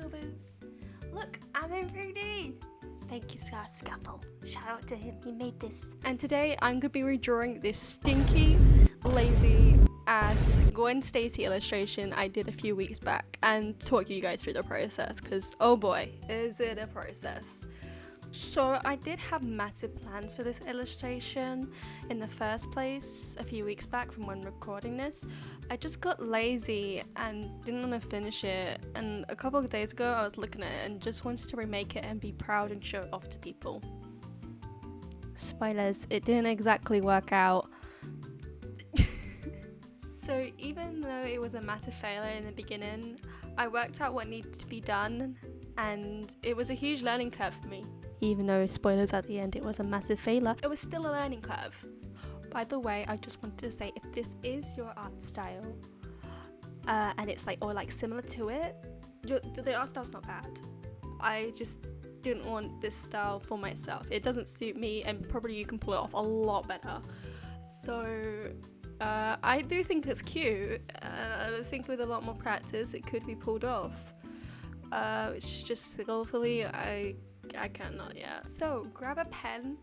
YouTubers. Look, I'm in 3D. Thank you, starscuffle. Shout out to him, he made this. And today I'm gonna be redrawing this stinky, lazy ass Gwen Stacy illustration I did a few weeks back and talk you guys through the process, because oh boy, is it a process. So I did have massive plans for this illustration in the first place a few weeks back from when recording this. I just got lazy and didn't want to finish it, and a couple of days ago I was looking at it and just wanted to remake it and be proud and show it off to people. Spoilers, it didn't exactly work out. So even though it was a massive failure in the beginning, I worked out what needed to be done and it was a huge learning curve for me. Even though, spoilers, at the end it was a massive failure, it was still a learning curve. By the way, I just wanted to say, if this is your art style and it's like, or like similar to it, the art style's not bad. I just didn't want this style for myself. It doesn't suit me and probably you can pull it off a lot better. So I do think it's cute. I think with a lot more practice it could be pulled off. It's just skillfully I cannot yet. So grab a pen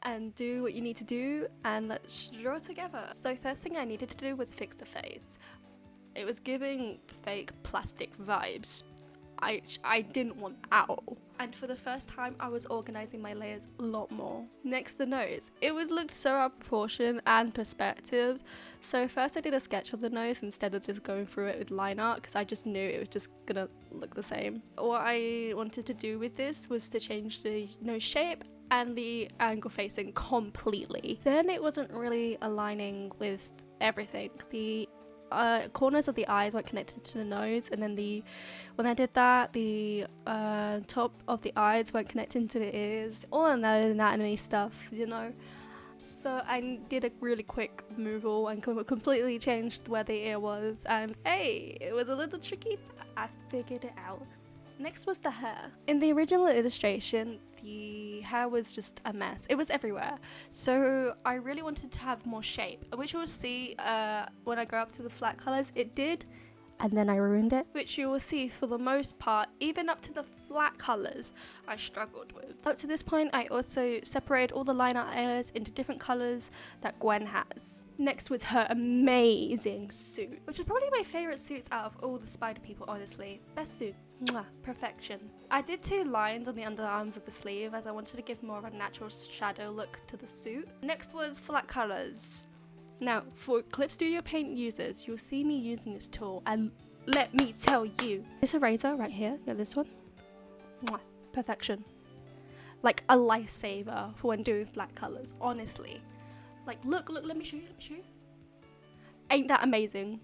and do what you need to do and let's draw together. So first thing I needed to do was fix the face. It was giving fake plastic vibes. I didn't want owl. And for the first time I was organizing my layers a lot more. Next, the nose. It would look so out of proportion and perspective. So first I did a sketch of the nose instead of just going through it with line art, because I just knew it was just gonna look the same. What I wanted to do with this was to change the nose shape and the angle facing completely. Then it wasn't really aligning with everything. The corners of the eyes weren't connected to the nose, and then when I did that, the top of the eyes weren't connected to the ears. All of that anatomy stuff, you know. So I did a really quick removal and completely changed where the ear was, and hey, it was a little tricky, but I figured it out. Next was the hair. In the original illustration, the hair was just a mess. It was everywhere. So I really wanted to have more shape, which you'll see when I go up to the flat colors. It did, and then I ruined it, which you will see for the most part, even up to the flat colors, I struggled with. Up to this point, I also separated all the line art areas into different colors that Gwen has. Next was her amazing suit, which is probably my favorite suits out of all the spider people, honestly. Best suit. Mwah, perfection. I did 2 lines on the underarms of the sleeve as I wanted to give more of a natural shadow look to the suit. Next was flat colors. Now, for Clip Studio Paint users, you'll see me using this tool, and let me tell you, this eraser right here, this one, mwah, perfection. Like a lifesaver for when doing flat colors, honestly. Like, look, let me show you. Ain't that amazing?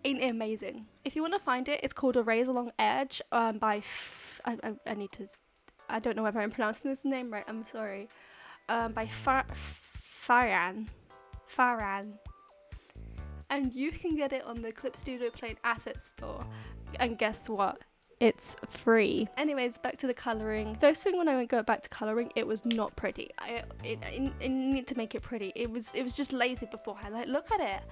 Ain't it amazing? If you want to find it, it's called Erase Along Edge by I don't know whether I'm pronouncing this name right, I'm sorry. By Farhan. And you can get it on the Clip Studio Paint Asset Store. And guess what? It's free. Anyways, back to the colouring. First thing when I go back to colouring, it was not pretty. I need to make it pretty. It was just lazy beforehand. Like, look at it.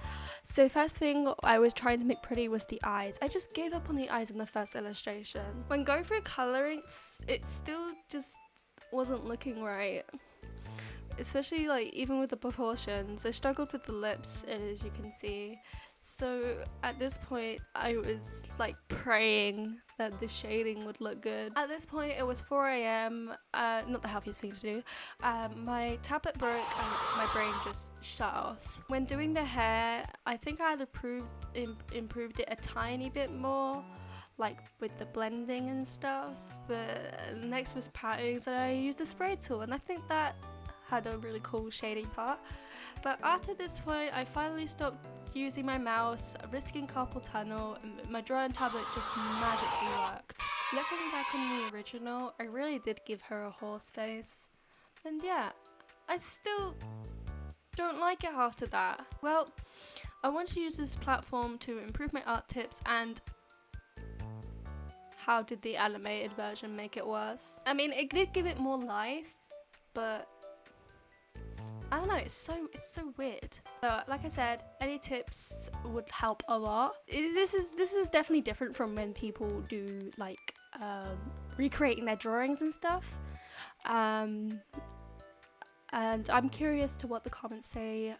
So first thing I was trying to make pretty was the eyes. I just gave up on the eyes in the first illustration. When going through colouring, it still just wasn't looking right. Especially like even with the proportions. I struggled with the lips, as you can see. So at this point I was like praying that the shading would look good. At this point it was 4 AM, not the healthiest thing to do. My tablet broke and my brain just shut off. When doing the hair, I think I had improved it a tiny bit more, like with the blending and stuff. But next was patting, so I used the spray tool, and I think that had a really cool shading part. But after this point I finally stopped using my mouse, risking carpal tunnel, and my drawing tablet just magically worked. Looking back on the original, I really did give her a horse face. And yeah, I still don't like it after that. Well, I want to use this platform to improve my art tips, and how did the animated version make it worse? I mean, it did give it more life, but I don't know, it's so weird. So like I said, any tips would help a lot. This is definitely different from when people do like recreating their drawings and stuff. And I'm curious to what the comments say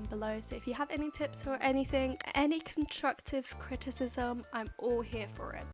below. So if you have any tips or anything, any constructive criticism, I'm all here for it.